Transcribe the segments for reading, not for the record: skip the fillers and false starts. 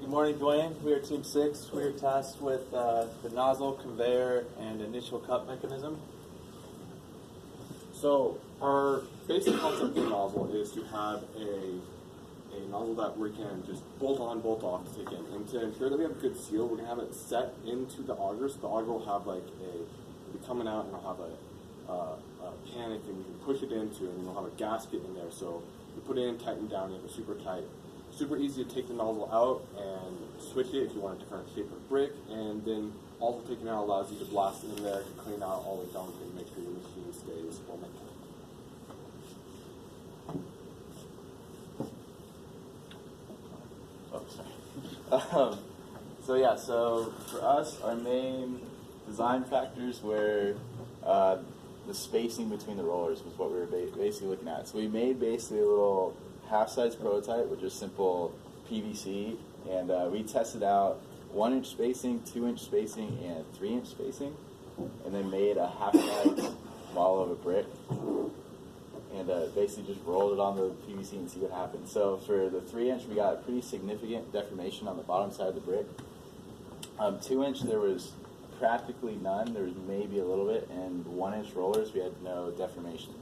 Good morning, Dwayne. We are Team 6. We are tasked with the nozzle, conveyor, and initial cut mechanism. So our basic concept of the nozzle is to have a nozzle that we can just bolt on, bolt off to take in. And to ensure that we have a good seal, we're going to have it set into the auger. So the auger will have like it'll be coming out and it'll have a panic and you can push it into, and you'll have a gasket in there. So you put it in, tighten down, you have it super tight. Super easy to take the nozzle out and switch it if you want a different shape of brick, and then also taking it out allows you to blast it in there to clean out all the gunk and make sure your machine stays well maintained. Oh, sorry. So for us, our main design factors were the spacing between the rollers was what we were basically looking at. So we made basically a little half-size prototype with just simple PVC, and we tested out 1-inch spacing, 2-inch spacing, and 3-inch spacing, and then made a half-size model of a brick, and basically just rolled it on the PVC and see what happened. So for the 3-inch, we got a pretty significant deformation on the bottom side of the brick. 2-inch, there was practically none. There was maybe a little bit, and 1-inch rollers, we had no deformation.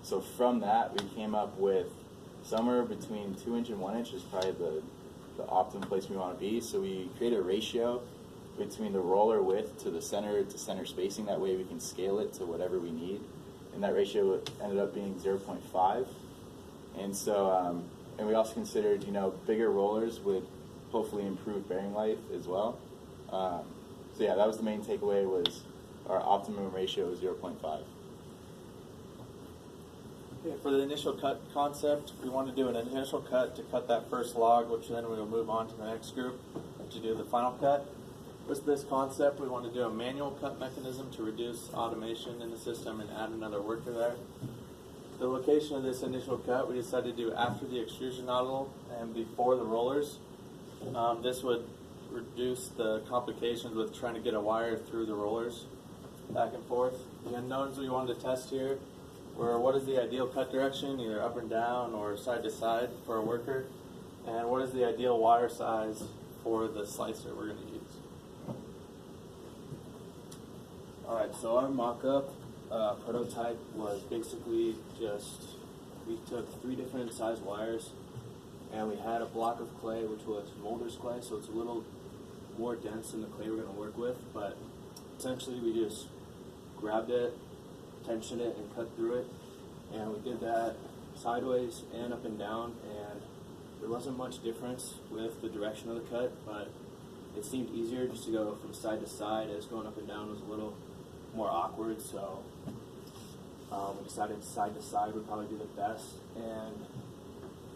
So from that, we came up with somewhere between 2-inch and 1-inch is probably the optimum place we want to be. So we created a ratio between the roller width to center spacing. That way we can scale it to whatever we need. And that ratio ended up being 0.5. And so, and we also considered, bigger rollers would hopefully improve bearing life as well. So yeah, that was the main takeaway, was our optimum ratio is 0.5. Okay, for the initial cut concept, we want to do an initial cut to cut that first log, which then we will move on to the next group to do the final cut. With this concept, we want to do a manual cut mechanism to reduce automation in the system and add another worker there. The location of this initial cut, we decided to do after the extrusion nozzle and before the rollers. This would reduce the complications with trying to get a wire through the rollers back and forth. The unknowns we wanted to test here were what is the ideal cut direction, either up and down or side to side for a worker, and what is the ideal wire size for the slicer we're going to use. Alright, so our mock-up prototype was basically just, we took 3 different size wires, and we had a block of clay, which was molder's clay, so it's a little more dense than the clay we're going to work with, but essentially we just grabbed it, tensioned it, and cut through it, and we did that sideways and up and down, and there wasn't much difference with the direction of the cut, but it seemed easier just to go from side to side, as going up and down was a little more awkward, so we decided side to side would probably be the best. And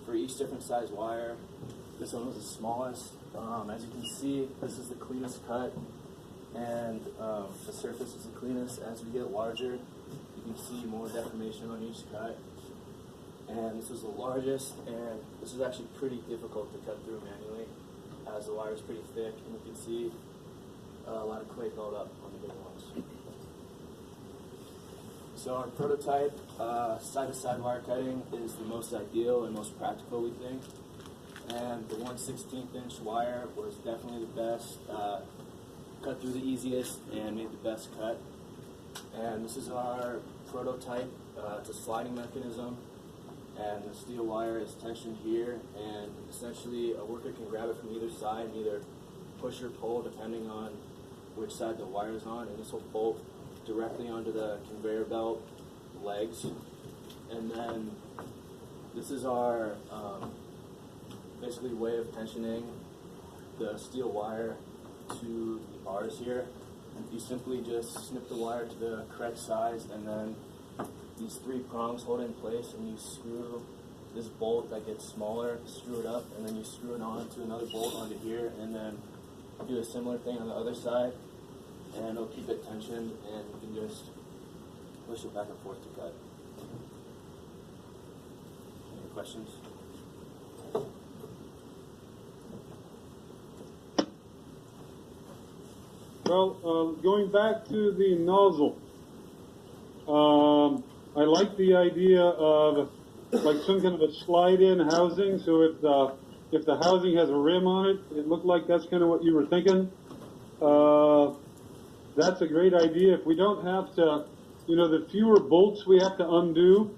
for each different size wire, this one was the smallest. As you can see, this is the cleanest cut, and the surface is the cleanest. As we get larger, you can see more deformation on each cut. And this is the largest, and this is actually pretty difficult to cut through manually, as the wire is pretty thick, and you can see a lot of clay build up on the bigger ones. So our prototype side-to-side wire cutting is the most ideal and most practical, we think. And the 1/16 inch wire was definitely the best, cut through the easiest and made the best cut. And this is our prototype. It's a sliding mechanism, and the steel wire is tensioned here, and essentially a worker can grab it from either side and either push or pull depending on which side the wire is on, and this will bolt directly onto the conveyor belt legs. And then this is our basically way of tensioning the steel wire to the bars here. You simply just snip the wire to the correct size, and then these 3 prongs hold it in place, and you screw this bolt that gets smaller, screw it up, and then you screw it on to another bolt onto here, and then do a similar thing on the other side, and it'll keep it tensioned, and you can just push it back and forth to cut. Any questions? Well, going back to the nozzle, I like the idea of like some kind of a slide-in housing, so it if the housing has a rim on it. It looked like that's kind of what you were thinking. That's a great idea. If we don't have to, the fewer bolts we have to undo,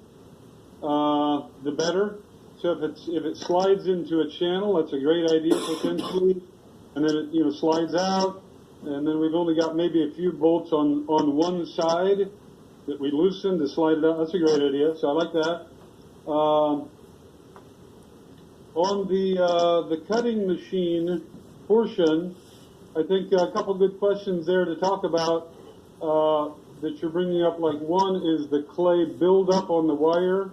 the better. So if it slides into a channel, that's a great idea potentially. And then it slides out, and then we've only got maybe a few bolts on one side that we loosen to slide it out. That's a great idea. So I like that. On the cutting machine portion, I think a couple good questions there to talk about that you're bringing up. Like one is the clay buildup on the wire.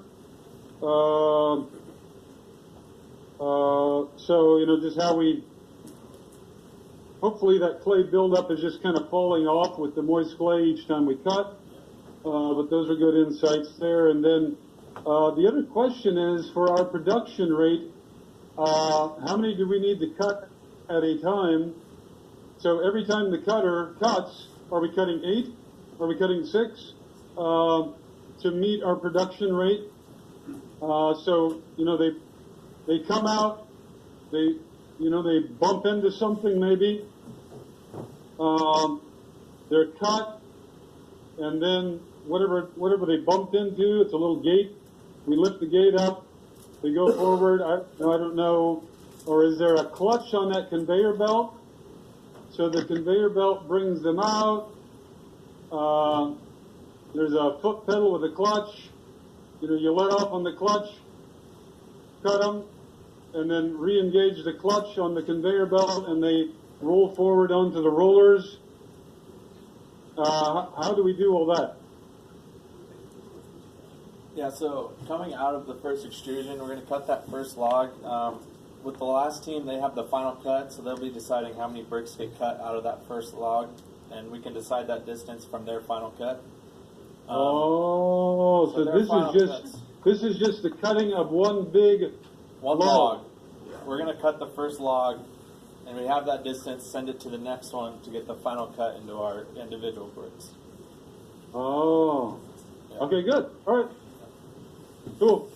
So just how we. Hopefully that clay buildup is just kind of falling off with the moist clay each time we cut. But those are good insights there. And then the other question is, for our production rate, how many do we need to cut at a time? So every time the cutter cuts, are we cutting 8? Are we cutting 6 to meet our production rate? So they come out, they bump into something maybe. They're cut, and then whatever they bumped into, it's a little gate. We lift the gate up. They go forward. I don't know. Or is there a clutch on that conveyor belt? So the conveyor belt brings them out. There's a foot pedal with a clutch. You let off on the clutch, cut them, and then re-engage the clutch on the conveyor belt, and they roll forward onto the rollers. How do we do all that? Yeah, so coming out of the first extrusion, we're going to cut that first log. With the last team, they have the final cut, so they'll be deciding how many bricks get cut out of that first log, and we can decide that distance from their final cut. So this is just the cutting of one big log. We're going to cut the first log, and we have that distance, send it to the next one to get the final cut into our individual bricks. Oh. Yeah. Okay, good. All right. Cool.